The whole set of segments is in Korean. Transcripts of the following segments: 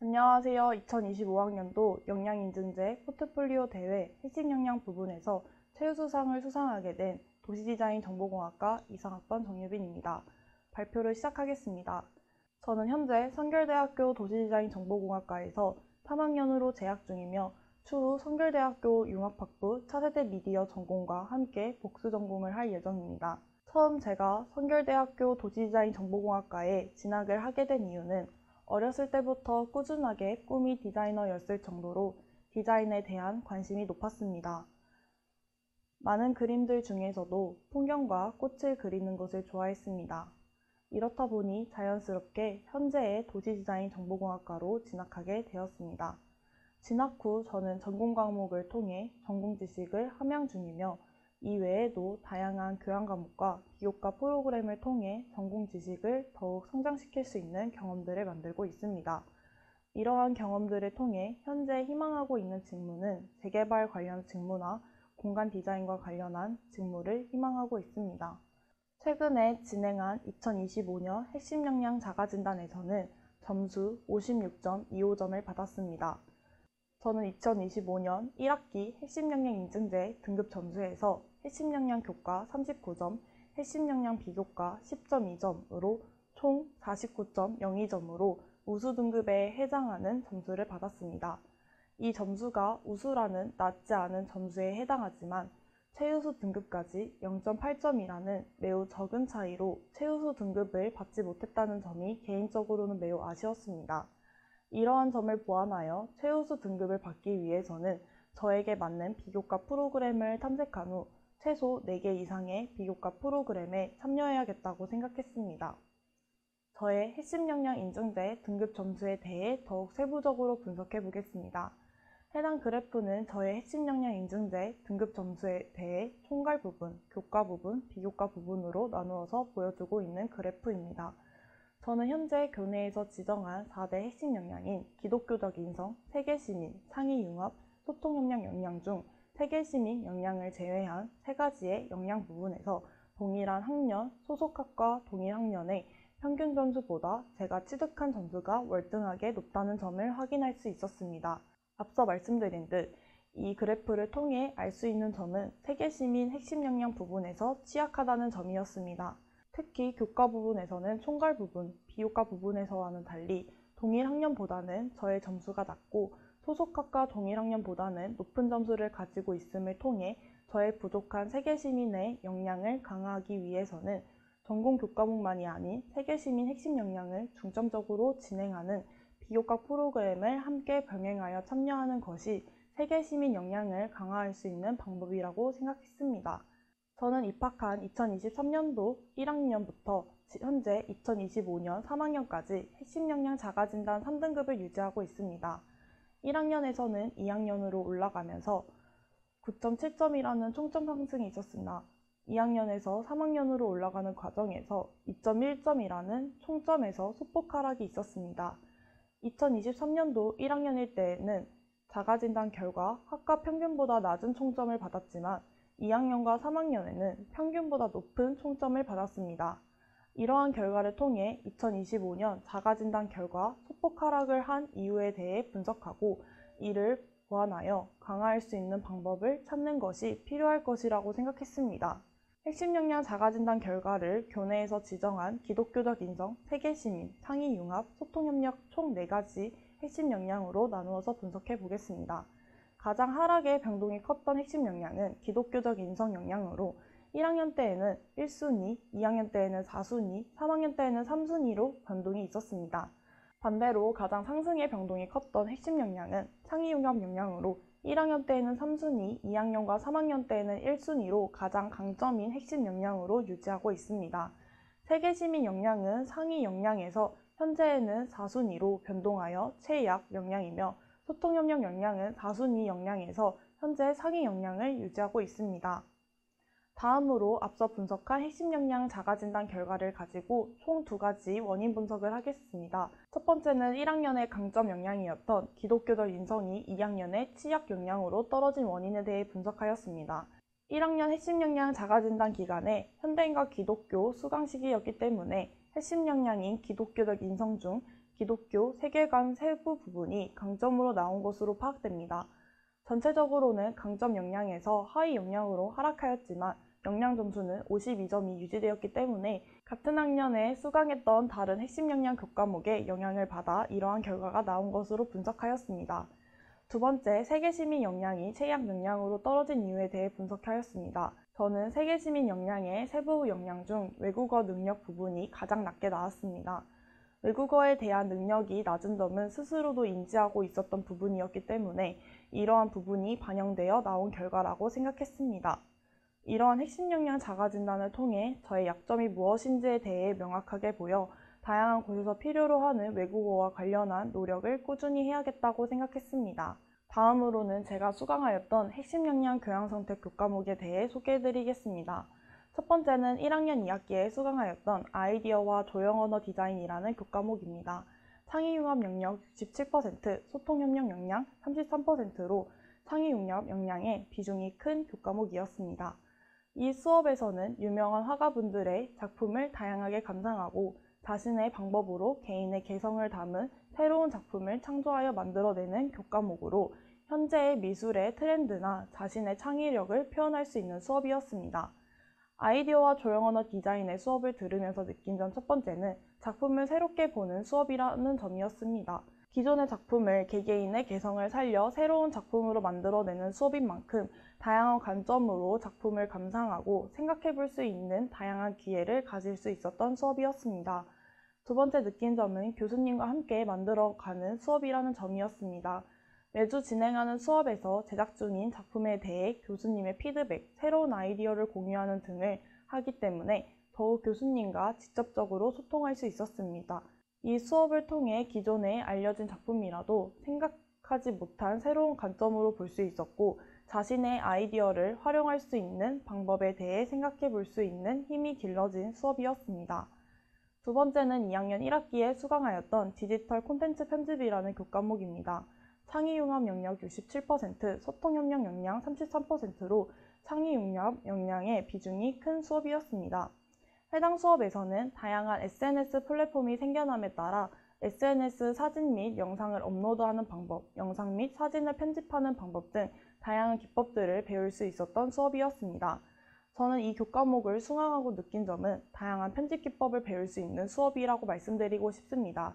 안녕하세요. 2025학년도 역량인증제 포트폴리오 대회 핵심 역량 부분에서 최우수상을 수상하게 된 도시디자인 정보공학과 2상학번 정유빈입니다. 발표를 시작하겠습니다. 저는 현재 성결대학교 도시디자인 정보공학과에서 3학년으로 재학 중이며 추후 성결대학교 융합학부 차세대 미디어 전공과 함께 복수 전공을 할 예정입니다. 처음 제가 성결대학교 도시디자인 정보공학과에 진학을 하게 된 이유는 어렸을 때부터 꾸준하게 꿈이 디자이너였을 정도로 디자인에 대한 관심이 높았습니다. 많은 그림들 중에서도 풍경과 꽃을 그리는 것을 좋아했습니다. 이렇다 보니 자연스럽게 현재의 도시디자인 정보공학과로 진학하게 되었습니다. 진학 후 저는 전공 과목을 통해 전공 지식을 함양 중이며 이외에도 다양한 교양 과목과 기교과 프로그램을 통해 전공 지식을 더욱 성장시킬 수 있는 경험들을 만들고 있습니다. 이러한 경험들을 통해 현재 희망하고 있는 직무는 재개발 관련 직무나 공간 디자인과 관련한 직무를 희망하고 있습니다. 최근에 진행한 2025년 핵심 역량 자가진단에서는 점수 56.25점을 받았습니다. 저는 2025년 1학기 핵심 역량 인증제 등급 점수에서 핵심 역량 교과 39점, 핵심 역량 비교과 10.2점으로 총 49.02점으로 우수 등급에 해당하는 점수를 받았습니다. 이 점수가 우수라는 낮지 않은 점수에 해당하지만 최우수 등급까지 0.8점이라는 매우 적은 차이로 최우수 등급을 받지 못했다는 점이 개인적으로는 매우 아쉬웠습니다. 이러한 점을 보완하여 최우수 등급을 받기 위해서는 저에게 맞는 비교과 프로그램을 탐색한 후 최소 4개 이상의 비교과 프로그램에 참여해야겠다고 생각했습니다. 저의 핵심 역량 인증제 등급 점수에 대해 더욱 세부적으로 분석해 보겠습니다. 해당 그래프는 저의 핵심 역량 인증제 등급 점수에 대해 총괄 부분, 교과 부분, 비교과 부분으로 나누어서 보여주고 있는 그래프입니다. 저는 현재 교내에서 지정한 4대 핵심 역량인 기독교적 인성, 세계시민, 상위융합, 소통협력 역량 중 세계시민 역량을 제외한 3가지의 역량 부분에서 동일한 학년, 소속학과 동일 학년의 평균 점수보다 제가 취득한 점수가 월등하게 높다는 점을 확인할 수 있었습니다. 앞서 말씀드린 듯 이 그래프를 통해 알 수 있는 점은 세계시민 핵심 역량 부분에서 취약하다는 점이었습니다. 특히 교과 부분에서는 총괄 부분, 비교과 부분에서와는 달리 동일 학년보다는 저의 점수가 낮고 소속학과 동일 학년보다는 높은 점수를 가지고 있음을 통해 저의 부족한 세계시민의 역량을 강화하기 위해서는 전공 교과목만이 아닌 세계시민 핵심 역량을 중점적으로 진행하는 비교과 프로그램을 함께 병행하여 참여하는 것이 세계시민 역량을 강화할 수 있는 방법이라고 생각했습니다. 저는 입학한 2023년도 1학년부터 현재 2025년 3학년까지 핵심 역량 자가진단 3등급을 유지하고 있습니다. 1학년에서는 2학년으로 올라가면서 9.7점이라는 총점 상승이 있었으나 2학년에서 3학년으로 올라가는 과정에서 2.1점이라는 총점에서 소폭 하락이 있었습니다. 2023년도 1학년일 때에는 자가진단 결과 학과 평균보다 낮은 총점을 받았지만 2학년과 3학년에는 평균보다 높은 총점을 받았습니다. 이러한 결과를 통해 2025년 자가진단 결과 소폭 하락을 한 이유에 대해 분석하고 이를 보완하여 강화할 수 있는 방법을 찾는 것이 필요할 것이라고 생각했습니다. 핵심 역량 자가진단 결과를 교내에서 지정한 기독교적 인성, 세계시민, 상위융합, 소통협력 총 4가지 핵심 역량으로 나누어서 분석해 보겠습니다. 가장 하락의 변동이 컸던 핵심 역량은 기독교적 인성 역량으로 1학년 때에는 1순위, 2학년 때에는 4순위, 3학년 때에는 3순위로 변동이 있었습니다. 반대로 가장 상승의 변동이 컸던 핵심 역량은 상위융합 역량으로 1학년 때에는 3순위, 2학년과 3학년 때에는 1순위로 가장 강점인 핵심 역량으로 유지하고 있습니다. 세계시민 역량은 상위 역량에서 현재에는 4순위로 변동하여 최약 역량이며 소통협력 역량은 4순위 역량에서 현재 상위 역량을 유지하고 있습니다. 다음으로 앞서 분석한 핵심 역량 자가진단 결과를 가지고 총 2가지 원인 분석을 하겠습니다. 첫 번째는 1학년의 강점 역량이었던 기독교적 인성이 2학년의 취약 역량으로 떨어진 원인에 대해 분석하였습니다. 1학년 핵심 역량 자가진단 기간에 현대인과 기독교 수강 시기였기 때문에 핵심 역량인 기독교적 인성 중 기독교 세계관 세부 부분이 강점으로 나온 것으로 파악됩니다. 전체적으로는 강점 역량에서 하위 역량으로 하락하였지만 역량 점수는 52점이 유지되었기 때문에 같은 학년에 수강했던 다른 핵심 역량 교과목에 영향을 받아 이러한 결과가 나온 것으로 분석하였습니다. 두 번째, 세계시민 역량이 최악 역량으로 떨어진 이유에 대해 분석하였습니다. 저는 세계시민 역량의 세부 역량 중 외국어 능력 부분이 가장 낮게 나왔습니다. 외국어에 대한 능력이 낮은 점은 스스로도 인지하고 있었던 부분이었기 때문에 이러한 부분이 반영되어 나온 결과라고 생각했습니다. 이러한 핵심 역량 자가 진단을 통해 저의 약점이 무엇인지에 대해 명확하게 보여 다양한 곳에서 필요로 하는 외국어와 관련한 노력을 꾸준히 해야겠다고 생각했습니다. 다음으로는 제가 수강하였던 핵심 역량 교양 선택 교과목에 대해 소개해드리겠습니다. 첫 번째는 1학년 2학기에 수강하였던 아이디어와 조형 언어 디자인이라는 교과목입니다. 창의융합 영역 67%, 소통협력 역량 33%로 창의융합 역량의 비중이 큰 교과목이었습니다. 이 수업에서는 유명한 화가분들의 작품을 다양하게 감상하고 자신의 방법으로 개인의 개성을 담은 새로운 작품을 창조하여 만들어내는 교과목으로 현재의 미술의 트렌드나 자신의 창의력을 표현할 수 있는 수업이었습니다. 아이디어와 조형 언어 디자인의 수업을 들으면서 느낀 점 첫 번째는 작품을 새롭게 보는 수업이라는 점이었습니다. 기존의 작품을 개개인의 개성을 살려 새로운 작품으로 만들어내는 수업인 만큼 다양한 관점으로 작품을 감상하고 생각해 볼 수 있는 다양한 기회를 가질 수 있었던 수업이었습니다. 두 번째 느낀 점은 교수님과 함께 만들어가는 수업이라는 점이었습니다. 매주 진행하는 수업에서 제작 중인 작품에 대해 교수님의 피드백, 새로운 아이디어를 공유하는 등을 하기 때문에 더욱 교수님과 직접적으로 소통할 수 있었습니다. 이 수업을 통해 기존에 알려진 작품이라도 생각하지 못한 새로운 관점으로 볼 수 있었고 자신의 아이디어를 활용할 수 있는 방법에 대해 생각해 볼 수 있는 힘이 길러진 수업이었습니다. 두 번째는 2학년 1학기에 수강하였던 디지털 콘텐츠 편집이라는 교과목입니다. 창의융합 영역 67%, 소통협력 역량 33%로 창의융합 역량의 비중이 큰 수업이었습니다. 해당 수업에서는 다양한 SNS 플랫폼이 생겨남에 따라 SNS 사진 및 영상을 업로드하는 방법, 영상 및 사진을 편집하는 방법 등 다양한 기법들을 배울 수 있었던 수업이었습니다. 저는 이 교과목을 수강하고 느낀 점은 다양한 편집 기법을 배울 수 있는 수업이라고 말씀드리고 싶습니다.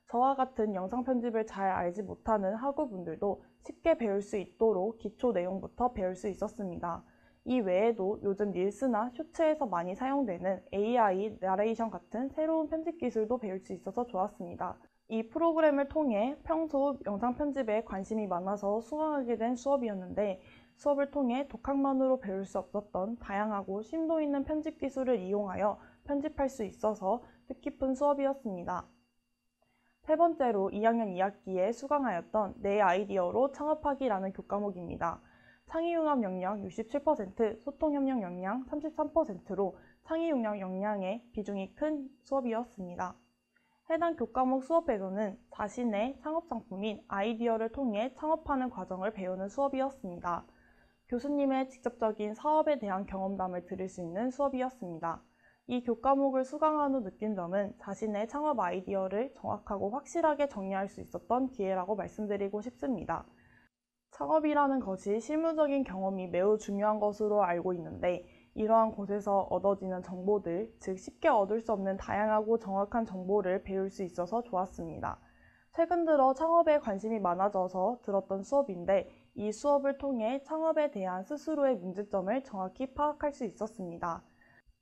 저와 같은 영상 편집을 잘 알지 못하는 학우분들도 쉽게 배울 수 있도록 기초 내용부터 배울 수 있었습니다. 이 외에도 요즘 릴스나 쇼츠에서 많이 사용되는 AI, 나레이션 같은 새로운 편집 기술도 배울 수 있어서 좋았습니다. 이 프로그램을 통해 평소 영상 편집에 관심이 많아서 수강하게 된 수업이었는데 수업을 통해 독학만으로 배울 수 없었던 다양하고 심도 있는 편집 기술을 이용하여 편집할 수 있어서 뜻깊은 수업이었습니다. 세 번째로 2학년 2학기에 수강하였던 내 아이디어로 창업하기라는 교과목입니다. 창의융합 역량 67%, 소통협력 역량 33%로 창의융합 역량의 비중이 큰 수업이었습니다. 해당 교과목 수업에서는 자신의 창업상품인 아이디어를 통해 창업하는 과정을 배우는 수업이었습니다. 교수님의 직접적인 사업에 대한 경험담을 들을 수 있는 수업이었습니다. 이 교과목을 수강한 후 느낀 점은 자신의 창업 아이디어를 정확하고 확실하게 정리할 수 있었던 기회라고 말씀드리고 싶습니다. 창업이라는 것이 실무적인 경험이 매우 중요한 것으로 알고 있는데 이러한 곳에서 얻어지는 정보들, 즉 쉽게 얻을 수 없는 다양하고 정확한 정보를 배울 수 있어서 좋았습니다. 최근 들어 창업에 관심이 많아져서 들었던 수업인데 이 수업을 통해 창업에 대한 스스로의 문제점을 정확히 파악할 수 있었습니다.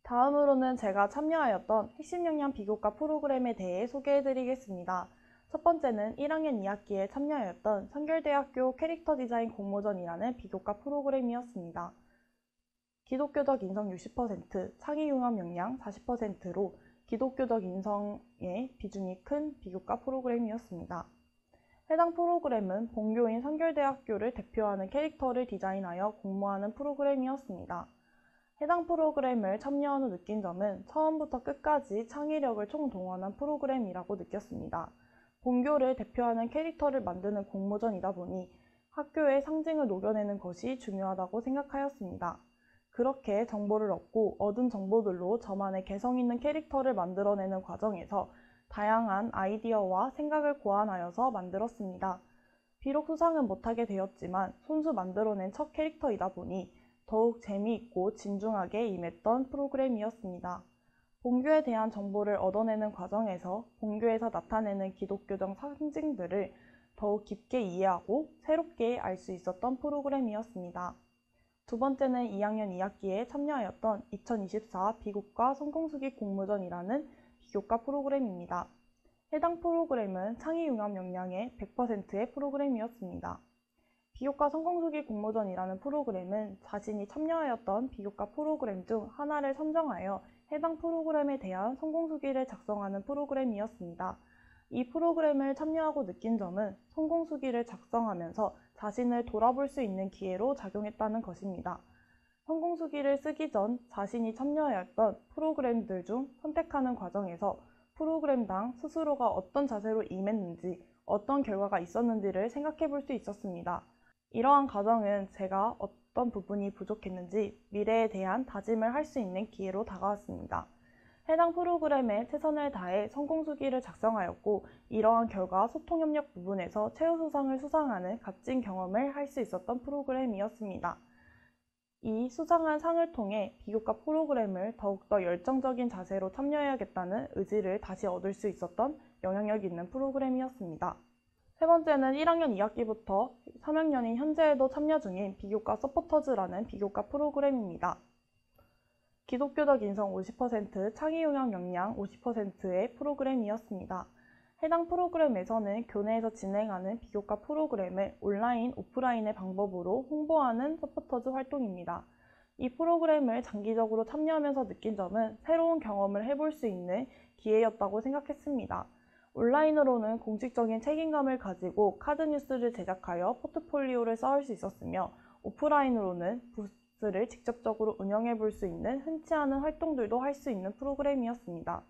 다음으로는 제가 참여하였던 핵심 역량 비교과 프로그램에 대해 소개해드리겠습니다. 첫 번째는 1학년 2학기에 참여하였던 성결대학교 캐릭터 디자인 공모전이라는 비교과 프로그램이었습니다. 기독교적 인성 60%, 창의융합 역량 40%로 기독교적 인성의 비중이 큰 비교과 프로그램이었습니다. 해당 프로그램은 본교인 성결대학교를 대표하는 캐릭터를 디자인하여 공모하는 프로그램이었습니다. 해당 프로그램을 참여한 후 느낀 점은 처음부터 끝까지 창의력을 총동원한 프로그램이라고 느꼈습니다. 본교를 대표하는 캐릭터를 만드는 공모전이다 보니 학교의 상징을 녹여내는 것이 중요하다고 생각하였습니다. 그렇게 정보를 얻고 얻은 정보들로 저만의 개성 있는 캐릭터를 만들어내는 과정에서 다양한 아이디어와 생각을 고안하여서 만들었습니다. 비록 수상은 못하게 되었지만 손수 만들어낸 첫 캐릭터이다 보니 더욱 재미있고 진중하게 임했던 프로그램이었습니다. 본교에 대한 정보를 얻어내는 과정에서 본교에서 나타내는 기독교적 상징들을 더욱 깊게 이해하고 새롭게 알 수 있었던 프로그램이었습니다. 두 번째는 2학년 2학기에 참여하였던 2024 비교과 성공수기 공모전이라는 비교과 프로그램입니다. 해당 프로그램은 창의융합 역량의 100%의 프로그램이었습니다. 비교과 성공수기 공모전이라는 프로그램은 자신이 참여하였던 비교과 프로그램 중 하나를 선정하여 해당 프로그램에 대한 성공수기를 작성하는 프로그램이었습니다. 이 프로그램을 참여하고 느낀 점은 성공수기를 작성하면서 자신을 돌아볼 수 있는 기회로 작용했다는 것입니다. 성공수기를 쓰기 전 자신이 참여하였던 프로그램들 중 선택하는 과정에서 프로그램당 스스로가 어떤 자세로 임했는지, 어떤 결과가 있었는지를 생각해 볼 수 있었습니다. 이러한 과정은 제가 어떤 부분이 부족했는지 미래에 대한 다짐을 할 수 있는 기회로 다가왔습니다. 해당 프로그램에 최선을 다해 성공수기를 작성하였고 이러한 결과 소통협력 부분에서 최우수상을 수상하는 값진 경험을 할 수 있었던 프로그램이었습니다. 이 수상한 상을 통해 비교과 프로그램을 더욱더 열정적인 자세로 참여해야겠다는 의지를 다시 얻을 수 있었던 영향력 있는 프로그램이었습니다. 세 번째는 1학년 2학기부터 3학년인 현재에도 참여 중인 비교과 서포터즈라는 비교과 프로그램입니다. 기독교적 인성 50%, 창의융합 역량 50%의 프로그램이었습니다. 해당 프로그램에서는 교내에서 진행하는 비교과 프로그램을 온라인, 오프라인의 방법으로 홍보하는 서포터즈 활동입니다. 이 프로그램을 장기적으로 참여하면서 느낀 점은 새로운 경험을 해볼 수 있는 기회였다고 생각했습니다. 온라인으로는 공식적인 책임감을 가지고 카드 뉴스를 제작하여 포트폴리오를 쌓을 수 있었으며 오프라인으로는 부스를 직접적으로 운영해 볼 수 있는 흔치 않은 활동들도 할 수 있는 프로그램이었습니다.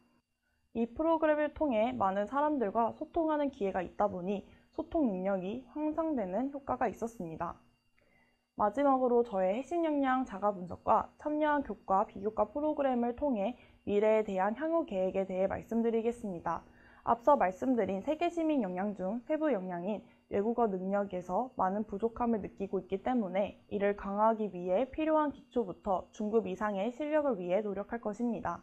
이 프로그램을 통해 많은 사람들과 소통하는 기회가 있다 보니 소통 능력이 향상되는 효과가 있었습니다. 마지막으로 저의 핵심 역량 자가 분석과 참여한 교과, 비교과 프로그램을 통해 미래에 대한 향후 계획에 대해 말씀드리겠습니다. 앞서 말씀드린 세계시민 역량 중 세부 역량인 외국어 능력에서 많은 부족함을 느끼고 있기 때문에 이를 강화하기 위해 필요한 기초부터 중급 이상의 실력을 위해 노력할 것입니다.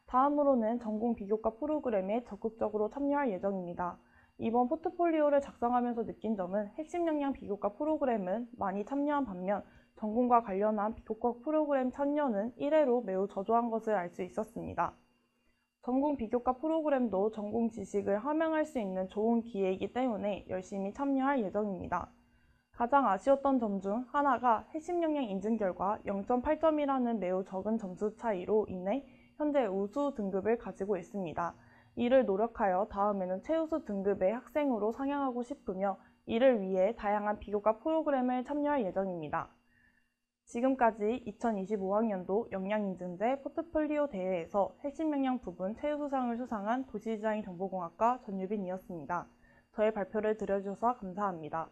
다음으로는 전공 비교과 프로그램에 적극적으로 참여할 예정입니다. 이번 포트폴리오를 작성하면서 느낀 점은 핵심 역량 비교과 프로그램은 많이 참여한 반면 전공과 관련한 비교과 프로그램 참여는 1회로 매우 저조한 것을 알 수 있었습니다. 전공 비교과 프로그램도 전공 지식을 함양할 수 있는 좋은 기회이기 때문에 열심히 참여할 예정입니다. 가장 아쉬웠던 점 중 하나가 핵심 역량 인증 결과 0.8점이라는 매우 적은 점수 차이로 인해 현재 우수 등급을 가지고 있습니다. 이를 노력하여 다음에는 최우수 등급의 학생으로 상향하고 싶으며 이를 위해 다양한 비교과 프로그램을 참여할 예정입니다. 지금까지 2025학년도 역량인증제 포트폴리오 대회에서 핵심 역량 부분 최우수상을 수상한 도시디자인 정보공학과 전유빈이었습니다. 저의 발표를 들어주셔서 감사합니다.